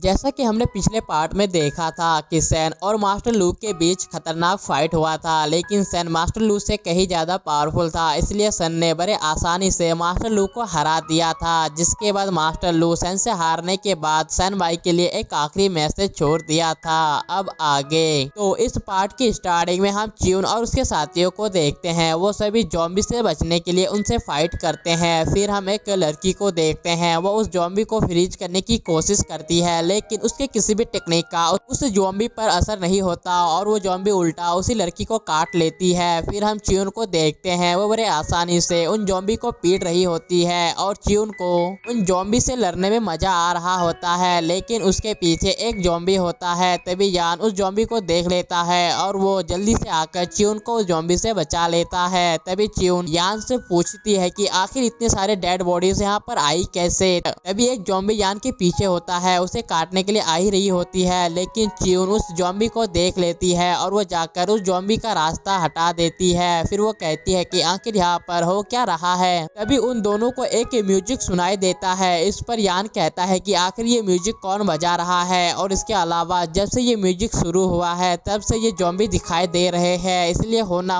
जैसा कि हमने पिछले पार्ट में देखा था कि सैन और मास्टर लू के बीच खतरनाक फाइट हुआ था, लेकिन सैन मास्टर लू से कहीं ज्यादा पावरफुल था, इसलिए सैन ने बड़े आसानी से मास्टर लू को हरा दिया था। जिसके बाद मास्टर लू सैन से हारने के बाद सैन भाई के लिए एक आखिरी मैसेज छोड़ दिया था। अब आगे तो इस पार्ट की स्टार्टिंग में हम च्यून और उसके साथियों को देखते हैं। वो सभी ज़ॉम्बी से बचने के लिए उनसे फाइट करते हैं। फिर हम एक लड़की को देखते हैं, वो उस ज़ॉम्बी को फ्रीज करने की कोशिश करती है, लेकिन उसके किसी भी टेक्निक का उस ज़ॉम्बी पर असर नहीं होता और वो ज़ॉम्बी उल्टा उसी लड़की को काट लेती है। फिर हम च्यून को देखते हैं, वो बड़े आसानी से उन ज़ॉम्बी को पीट रही होती है और च्यून को उन ज़ॉम्बी से लड़ने में मजा आ रहा होता है, लेकिन उसके पीछे एक ज़ॉम्बी होता है। तभी यान उस ज़ॉम्बी को देख लेता है और वो जल्दी से आकर च्यून को उस ज़ॉम्बी से बचा लेता है। तभी च्यून यान से पूछती है कि आखिर इतने सारे डेड बॉडीज यहाँ पर आई कैसे। तभी एक ज़ॉम्बी यान के पीछे होता है, उसे काटने के लिए आ ही रही होती है, लेकिन च्यून उस ज़ॉम्बी को देख लेती है और वो जाकर उस ज़ॉम्बी का रास्ता हटा देती है। फिर वो कहती है कि आखिर यहाँ पर हो क्या रहा है। तभी उन दोनों को एक म्यूजिक सुनाई देता है। इस पर यान कहता है कि आखिर ये म्यूजिक कौन बजा रहा है, और इसके अलावा जब से ये म्यूजिक शुरू हुआ है तब से ये ज़ॉम्बी दिखाई दे रहे हैं, इसलिए हो ना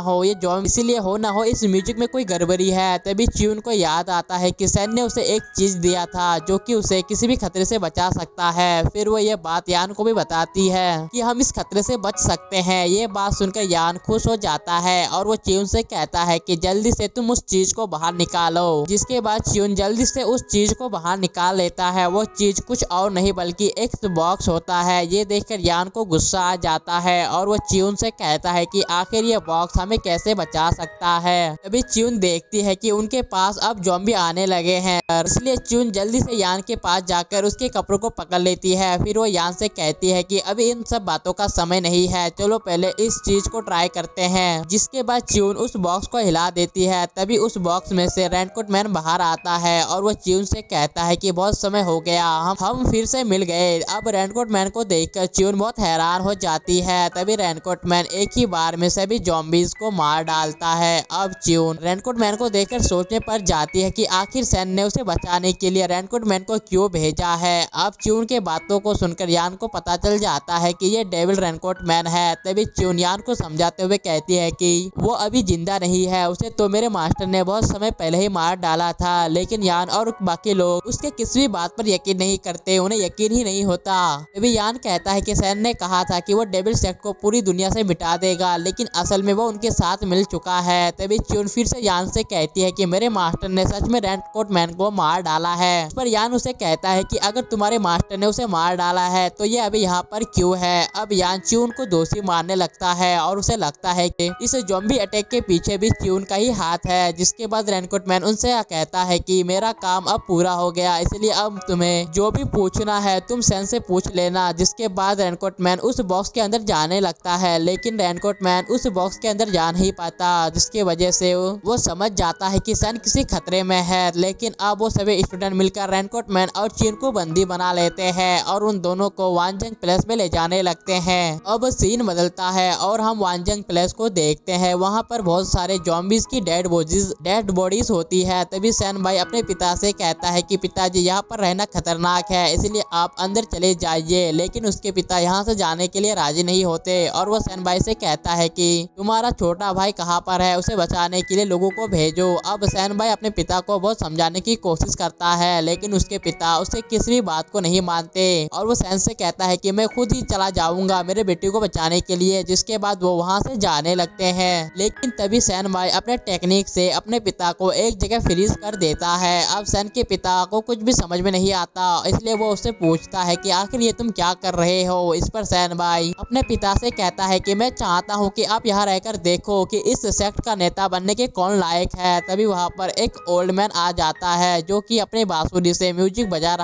हो इस म्यूजिक में कोई गड़बड़ी है। तभी च्यून को याद आता है कि सैन ने उसे एक चीज दिया था जो कि उसे किसी भी खतरे से बचा सकता है। फिर वो ये बात यान को भी बताती है कि हम इस खतरे से बच सकते हैं। ये बात सुनकर यान खुश हो जाता है और वो च्यून से कहता है कि जल्दी से तुम उस चीज को बाहर निकालो। जिसके बाद च्यून जल्दी से उस चीज को बाहर निकाल लेता है। वो चीज कुछ और नहीं बल्कि एक बॉक्स होता है। ये देखकर यान को गुस्सा आ जाता है और वो च्यून से कहता है कि आखिर ये बॉक्स हमें कैसे बचा सकता है। तभी च्यून देखती है कि उनके पास अब ज़ॉम्बी आने लगे हैं, इसलिए च्यून जल्दी से यान के पास जाकर उसके कपड़ों को पकड़ लेती है। फिर वो यान से कहती है कि अभी इन सब बातों का समय नहीं है, चलो पहले इस चीज को ट्राई करते हैं। जिसके बाद च्यून उस बॉक्स को हिला देती है। तभी उस बॉक्स में से रेनकोट मैन बाहर आता है और वो च्यून से कहता है कि बहुत समय हो गया, हम फिर से मिल गए। अब रेनकोट मैन को देखकर च्यून बहुत हैरान हो जाती है। तभी रेनकोट मैन एक ही बार में सभी ज़ॉम्बीज को मार डालता है। अब च्यून रेनकोट मैन को देखकर सोचने पर जाती है कि आखिर सैन ने उसे बचाने के लिए रेनकोट मैन को क्यों भेजा है। अब च्यून के बातों को सुनकर यान को पता चल जाता है कि ये डेविल रेनकोट मैन है। तभी च्यून यान को समझाते हुए कहती है कि वो अभी जिंदा नहीं है, उसे तो मेरे मास्टर ने बहुत समय पहले ही मार डाला था। लेकिन यान और बाकी लोग उसके किसी भी बात पर यकीन नहीं करते, उन्हें यकीन ही नहीं होता। तभी यान कहता है कि सैन ने कहा था कि वो डेविल सेक्ट को पूरी दुनिया से मिटा देगा, लेकिन असल में वो उनके साथ मिल चुका है। तभी च्यून फिर से यान से कहती है कि मेरे मास्टर ने सच में रेनकोट मैन को मार डाला है। इस पर यान उसे कहता है कि अगर तुम्हारे मास्टर ने उसे मार डाला है तो ये अभी यहाँ पर क्यों है। अब यान च्यून को दोषी मानने लगता है और उसे लगता है कि इस ज़ॉम्बी अटैक के पीछे भी च्यून का ही हाथ है। जिसके बाद रेनकोट मैन उनसे कहता है कि मेरा काम अब पूरा हो गया, इसलिए अब तुम्हें जो भी पूछना है तुम सैन से पूछ लेना। जिसके बाद रेनकोट मैन उस बॉक्स के अंदर जाने लगता है, लेकिन रेनकोट मैन उस बॉक्स के अंदर जा नहीं पाता, जिसकी वजह से वो समझ जाता है कि सैन किसी खतरे में है। लेकिन अब वो सभी स्टूडेंट मिलकर रेनकोट मैन और च्यून को बंदी बना लेते हैं और उन दोनों को वानजंग प्लेस में ले जाने लगते हैं। अब सीन बदलता है और हम वानजंग प्लेस को देखते हैं। वहाँ पर बहुत सारे ज़ॉम्बीज की डेड बॉडीज होती है। तभी सैन भाई अपने पिता से कहता है कि पिताजी यहाँ पर रहना खतरनाक है, इसलिए आप अंदर चले जाइए। लेकिन उसके पिता यहाँ से जाने के लिए राजी नहीं होते और वो सैन भाई से कहता है कि तुम्हारा छोटा भाई कहाँ पर है, उसे बचाने के लिए लोगों को भेजो। अब सैन भाई अपने पिता को बहुत समझाने की कोशिश करता है, लेकिन उसके पिता उससे किसी भी बात को नहीं मानते और वो सैन से कहता है कि मैं खुद ही चला जाऊंगा मेरे बेटे को बचाने के लिए। जिसके बाद वो वहाँ से जाने लगते हैं, लेकिन तभी सैन भाई अपने टेक्निक से अपने पिता को एक जगह फ्रीज कर देता है। अब सैन के पिता को कुछ भी समझ में नहीं आता, इसलिए वो उससे पूछता है कि आखिर ये तुम क्या कर रहे हो। इस पर सैन भाई अपने पिता से कहता है कि मैं चाहता हूँ कि आप यहाँ रहकर देखो कि इस सेक्ट का नेता बनने के कौन लायक है। तभी वहाँ पर एक ओल्ड मैन आ जाता है जो कि अपने बांसुरी से म्यूजिक बजा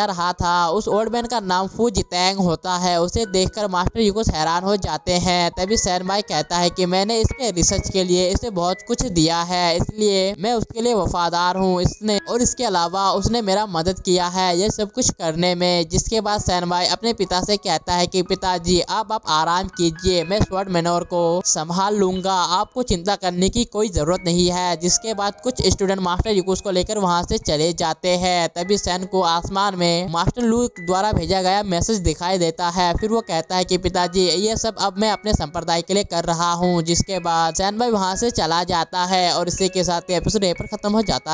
रहा था। उस ओल्ड मैन का नाम फू जितैंग होता है। उसे देखकर मास्टर यूकोस हैरान हो जाते हैं। तभी सैन भाई कहता है कि मैंने इसके रिसर्च के लिए इसे बहुत कुछ दिया है, इसलिए मैं उसके लिए वफादार हूँ। इसके अलावा उसने मेरा मदद किया है ये सब कुछ करने में। जिसके बाद सैन भाई अपने पिता से कहता है कि पिताजी आप आराम कीजिए, मैं स्वॉर्ड मैनोर को संभाल लूंगा, आपको चिंता करने की कोई जरूरत नहीं है। जिसके बाद कुछ स्टूडेंट मास्टर यूकोस को लेकर वहाँ से चले जाते हैं। तभी सैन को आसमान में मास्टर लू द्वारा भेजा गया मैसेज दिखाई देता है। फिर वो कहता है कि पिताजी ये सब अब मैं अपने संप्रदाय के लिए कर रहा हूँ। जिसके बाद सैन भाई वहाँ से चला जाता है और इसी के साथ एपिसोड यहीं पर खत्म हो जाता है।